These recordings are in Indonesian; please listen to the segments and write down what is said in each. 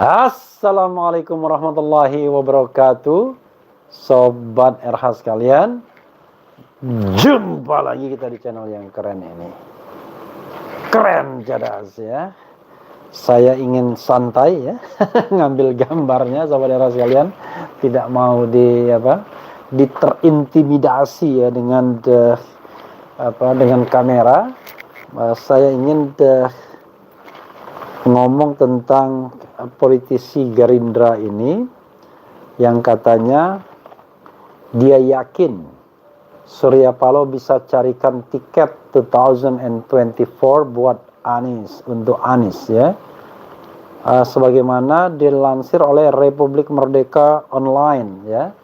Assalamualaikum warahmatullahi wabarakatuh. Sobat RH sekalian, jumpa lagi kita di channel yang keren ini. Keren jadas ya. Saya ingin santai ya, ngambil gambarnya sobat RH sekalian. Tidak mau diterintimidasi ya dengan dengan kamera. Saya ingin ngomong tentang politisi Gerindra ini yang katanya dia yakin Surya Paloh bisa carikan tiket 2024 buat Anies, untuk Anies ya. Sebagaimana dilansir oleh Republik Merdeka Online ya.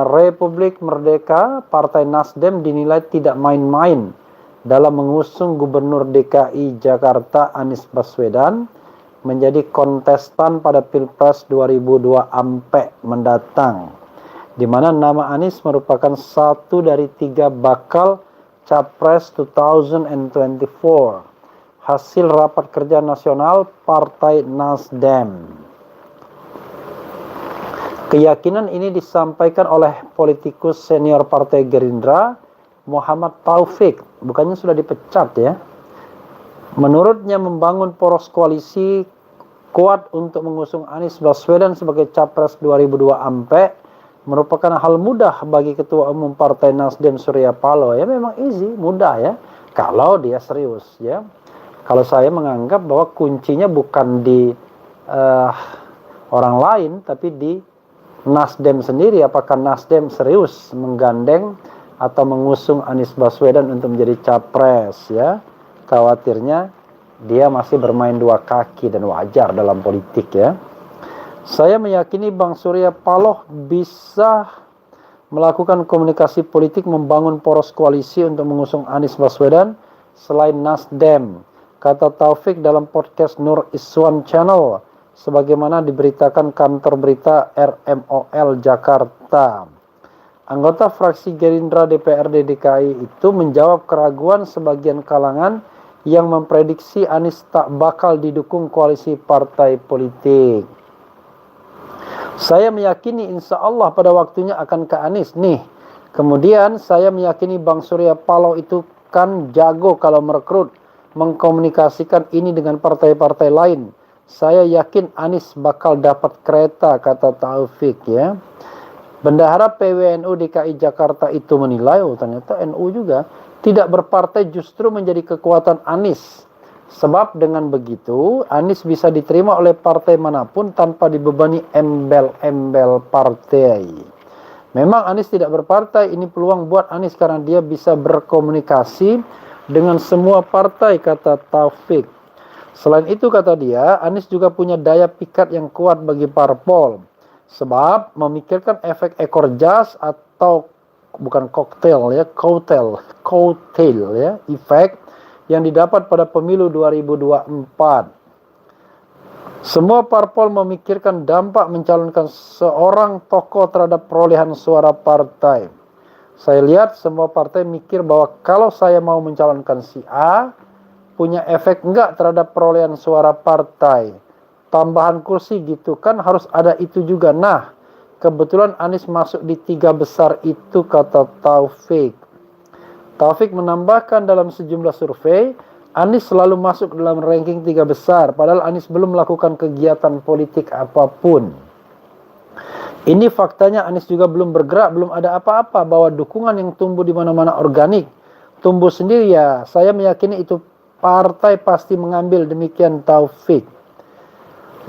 Republik Merdeka, Partai Nasdem dinilai tidak main-main dalam mengusung Gubernur DKI Jakarta Anies Baswedan menjadi kontestan pada Pilpres 2024 mendatang, di mana nama Anies merupakan satu dari 3 bakal Capres 2024 hasil rapat kerja nasional Partai Nasdem. Keyakinan ini disampaikan oleh politikus senior Partai Gerindra Muhammad Taufik, bukannya sudah dipecat ya. Menurutnya membangun poros koalisi kuat untuk mengusung Anies Baswedan sebagai Capres 2024 merupakan hal mudah bagi Ketua Umum Partai Nasdem Surya Paloh. Ya memang easy, mudah ya, kalau dia serius ya. Kalau saya menganggap bahwa kuncinya bukan di orang lain, tapi di Nasdem sendiri. Apakah Nasdem serius menggandeng atau mengusung Anies Baswedan untuk menjadi capres ya. Khawatirnya dia masih bermain 2 kaki dan wajar dalam politik ya. Saya meyakini Bang Surya Paloh bisa melakukan komunikasi politik membangun poros koalisi untuk mengusung Anies Baswedan selain Nasdem, kata Taufik dalam podcast Nur Iswan Channel sebagaimana diberitakan kantor berita RMOL Jakarta. Anggota fraksi Gerindra DPRD DKI itu menjawab keraguan sebagian kalangan yang memprediksi Anies tak bakal didukung koalisi partai politik. Saya meyakini insya Allah pada waktunya akan ke Anies nih. Kemudian saya meyakini Bang Surya Paloh itu kan jago kalau merekrut, mengkomunikasikan ini dengan partai-partai lain. Saya yakin Anies bakal dapat kereta, kata Taufik ya. Bendahara PWNU DKI Jakarta itu menilai, ternyata NU juga, tidak berpartai justru menjadi kekuatan Anies. Sebab dengan begitu, Anies bisa diterima oleh partai manapun tanpa dibebani embel-embel partai. Memang Anies tidak berpartai, ini peluang buat Anies karena dia bisa berkomunikasi dengan semua partai, kata Taufik. Selain itu, kata dia, Anies juga punya daya pikat yang kuat bagi parpol. Sebab memikirkan efek ekor jas atau bukan koktail ya, coattail ya, efek yang didapat pada pemilu 2024. Semua parpol memikirkan dampak mencalonkan seorang tokoh terhadap perolehan suara partai. Saya lihat semua partai mikir bahwa kalau saya mau mencalonkan si A, punya efek enggak terhadap perolehan suara partai. Tambahan kursi gitu kan harus ada itu juga. Nah, kebetulan Anies masuk di 3 besar itu, kata Taufik. Taufik menambahkan dalam sejumlah survei, Anies selalu masuk dalam ranking 3 besar, padahal Anies belum melakukan kegiatan politik apapun. Ini faktanya Anies juga belum bergerak, belum ada apa-apa, bahwa dukungan yang tumbuh di mana-mana organik. Tumbuh sendiri ya, saya meyakini itu partai pasti mengambil, demikian Taufik.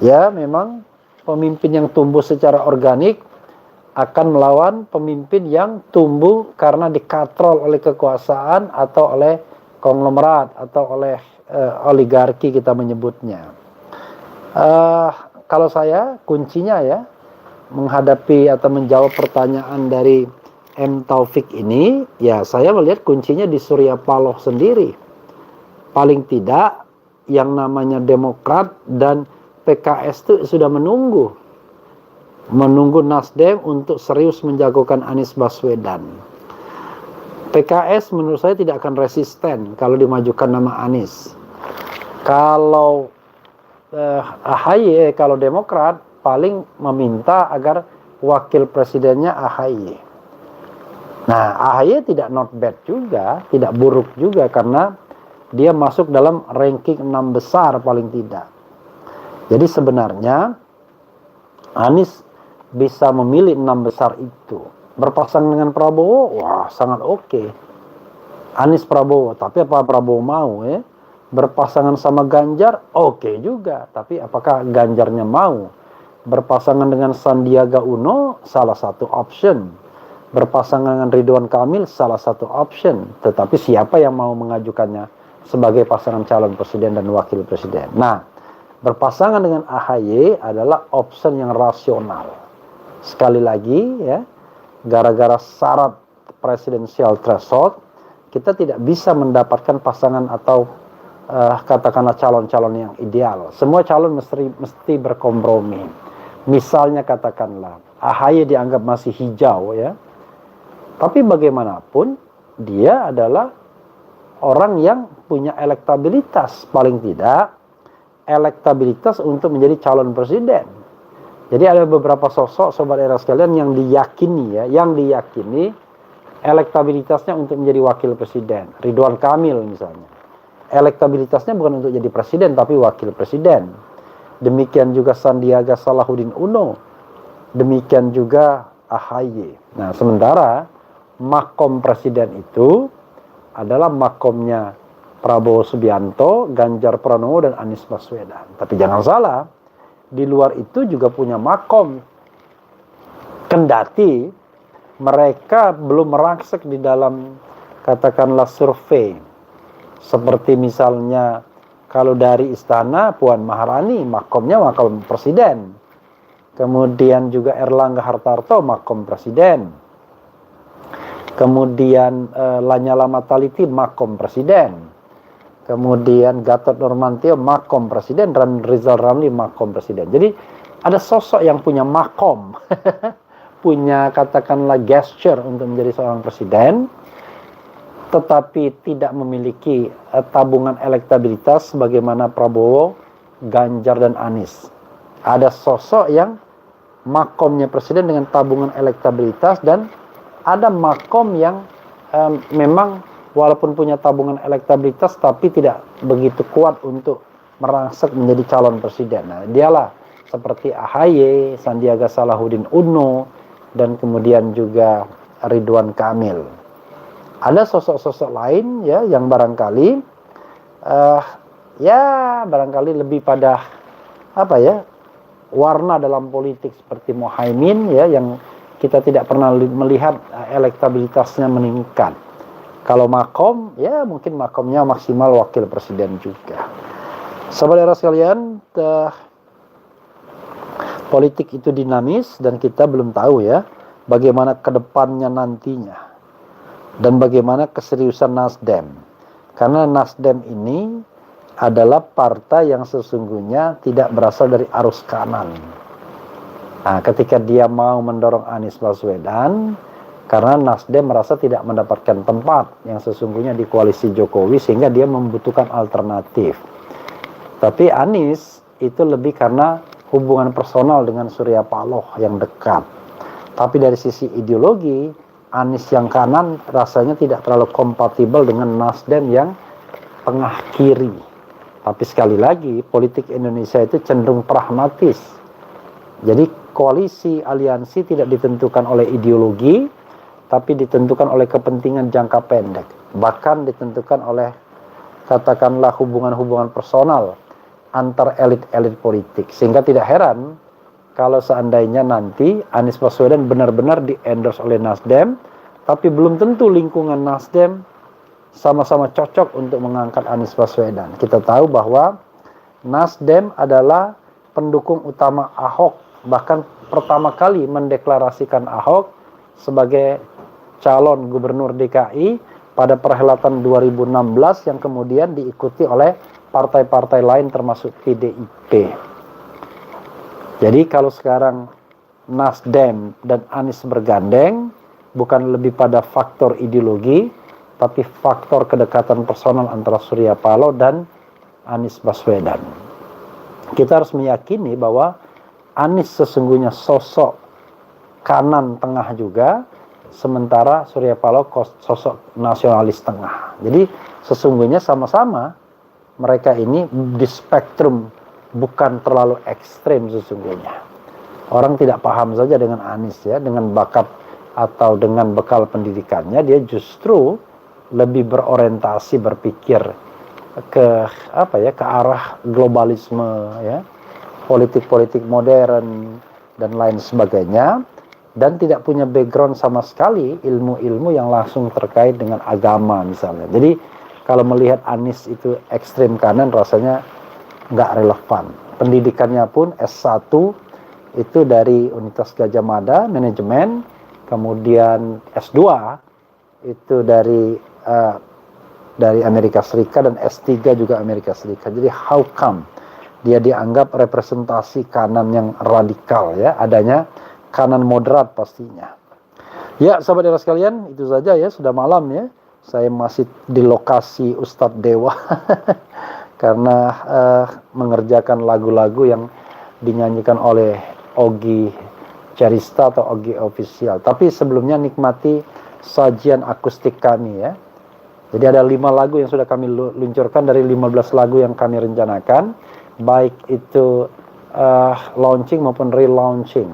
Ya, memang pemimpin yang tumbuh secara organik akan melawan pemimpin yang tumbuh karena dikatrol oleh kekuasaan atau oleh konglomerat atau oleh oligarki kita menyebutnya. Kalau saya kuncinya ya menghadapi atau menjawab pertanyaan dari M. Taufik ini, ya saya melihat kuncinya di Surya Paloh sendiri. Paling tidak yang namanya Demokrat dan PKS itu sudah menunggu Nasdem untuk serius menjagokan Anies Baswedan. PKS menurut saya tidak akan resisten kalau dimajukan nama Anies. Kalau AHY kalau Demokrat paling meminta agar wakil presidennya AHY. Nah, AHY tidak not bad juga, tidak buruk juga karena dia masuk dalam ranking 6 besar paling tidak. Jadi sebenarnya Anies bisa memilih 6 besar itu. Berpasangan dengan Prabowo, wah sangat oke. Anies Prabowo, tapi apa Prabowo mau ya? Berpasangan sama Ganjar, oke juga. Tapi apakah Ganjarnya mau? Berpasangan dengan Sandiaga Uno, salah satu option. Berpasangan dengan Ridwan Kamil, salah satu option. Tetapi siapa yang mau mengajukannya sebagai pasangan calon presiden dan wakil presiden? Nah, berpasangan dengan AHY adalah option yang rasional. Sekali lagi ya, gara-gara syarat presidensial threshold, kita tidak bisa mendapatkan pasangan atau katakanlah calon-calon yang ideal. Semua calon mesti berkompromi. Misalnya katakanlah AHY dianggap masih hijau ya, tapi bagaimanapun dia adalah orang yang punya elektabilitas, paling tidak elektabilitas untuk menjadi calon presiden. Jadi ada beberapa sosok sobat era sekalian yang diyakini elektabilitasnya untuk menjadi wakil presiden. Ridwan Kamil misalnya. Elektabilitasnya bukan untuk jadi presiden tapi wakil presiden. Demikian juga Sandiaga Salahuddin Uno. Demikian juga AHY. Nah, sementara makom presiden itu adalah makomnya Prabowo Subianto, Ganjar Pranowo, dan Anies Baswedan. Tapi jangan salah, di luar itu juga punya makom. Kendati mereka belum merangsek di dalam katakanlah survei. Seperti misalnya kalau dari istana Puan Maharani makomnya makom presiden. Kemudian juga Erlangga Hartarto makom presiden. Kemudian Lanyala Mataliti makom presiden. Kemudian Gatot Nurmantio makom presiden dan Rizal Ramli makom presiden. Jadi ada sosok yang punya makom, punya katakanlah gesture untuk menjadi seorang presiden, tetapi tidak memiliki tabungan elektabilitas sebagaimana Prabowo, Ganjar, dan Anies. Ada sosok yang makomnya presiden dengan tabungan elektabilitas, dan ada makom yang memang walaupun punya tabungan elektabilitas tapi tidak begitu kuat untuk merangsek menjadi calon presiden. Nah, dialah seperti AHY, Sandiaga Salahuddin Uno, dan kemudian juga Ridwan Kamil. Ada sosok-sosok lain ya yang barangkali barangkali lebih pada warna dalam politik seperti Muhaimin ya, yang kita tidak pernah melihat elektabilitasnya meningkat. Kalau makom ya mungkin makomnya maksimal wakil presiden juga. Saudara sekalian, politik itu dinamis dan kita belum tahu ya bagaimana kedepannya nantinya. Dan bagaimana keseriusan Nasdem. Karena Nasdem ini adalah partai yang sesungguhnya tidak berasal dari arus kanan. Nah, ketika dia mau mendorong Anies Baswedan, karena Nasdem merasa tidak mendapatkan tempat yang sesungguhnya di koalisi Jokowi, sehingga dia membutuhkan alternatif. Tapi Anies itu lebih karena hubungan personal dengan Surya Paloh yang dekat. Tapi dari sisi ideologi, Anies yang kanan rasanya tidak terlalu kompatibel dengan Nasdem yang tengah kiri. Tapi sekali lagi, politik Indonesia itu cenderung pragmatis. Jadi koalisi, aliansi tidak ditentukan oleh ideologi, tapi ditentukan oleh kepentingan jangka pendek. Bahkan ditentukan oleh katakanlah hubungan-hubungan personal antar elit-elit politik. Sehingga tidak heran kalau seandainya nanti Anies Baswedan benar-benar di-endorse oleh Nasdem, tapi belum tentu lingkungan Nasdem sama-sama cocok untuk mengangkat Anies Baswedan. Kita tahu bahwa Nasdem adalah pendukung utama Ahok, bahkan pertama kali mendeklarasikan Ahok sebagai calon gubernur DKI pada perhelatan 2016 yang kemudian diikuti oleh partai-partai lain termasuk PDIP. Jadi kalau sekarang Nasdem dan Anies bergandeng, bukan lebih pada faktor ideologi, tapi faktor kedekatan personal antara Surya Paloh dan Anies Baswedan. kita harus meyakini bahwa Anies sesungguhnya sosok kanan tengah juga, sementara Surya Paloh sosok nasionalis tengah. Jadi sesungguhnya sama-sama mereka ini di spektrum bukan terlalu ekstrem sesungguhnya. Orang tidak paham saja dengan Anies ya, dengan bakat atau dengan bekal pendidikannya, dia justru lebih berorientasi berpikir ke ke arah globalisme ya, politik-politik modern dan lain sebagainya, dan tidak punya background sama sekali ilmu-ilmu yang langsung terkait dengan agama misalnya. Jadi kalau melihat Anies itu ekstrem kanan rasanya nggak relevan. Pendidikannya pun S1 itu dari Universitas Gadjah Mada, manajemen, kemudian S2 itu dari Amerika Serikat, dan S3 juga Amerika Serikat. Jadi how come dia dianggap representasi kanan yang radikal ya, adanya kanan moderat pastinya. Ya, sahabat era sekalian, itu saja ya, sudah malam ya. Saya masih di lokasi Ustadz Dewa karena mengerjakan lagu-lagu yang dinyanyikan oleh Ogi Carista atau Ogi Official. Tapi sebelumnya nikmati sajian akustik kami ya. Jadi ada 5 lagu yang sudah kami luncurkan dari 15 lagu yang kami rencanakan, baik itu launching maupun relaunching.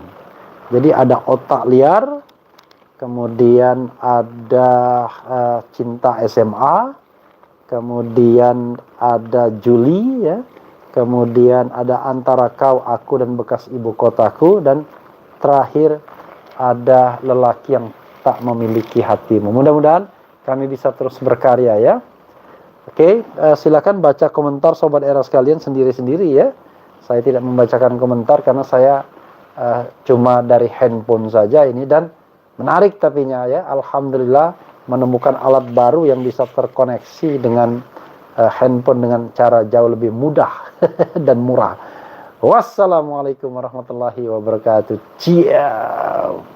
Jadi ada Otak Liar, kemudian ada Cinta SMA, kemudian ada Juli ya, kemudian ada Antara Kau, Aku, dan Bekas Ibu Kotaku, dan terakhir ada Lelaki Yang Tak Memiliki Hatimu. Mudah-mudahan kami bisa terus berkarya ya. Oke, silakan baca komentar sobat era sekalian sendiri-sendiri ya. Saya tidak membacakan komentar karena saya cuma dari handphone saja ini, dan menarik tapinya ya, alhamdulillah menemukan alat baru yang bisa terkoneksi dengan handphone dengan cara jauh lebih mudah dan murah. Wassalamualaikum warahmatullahi wabarakatuh. Ciao.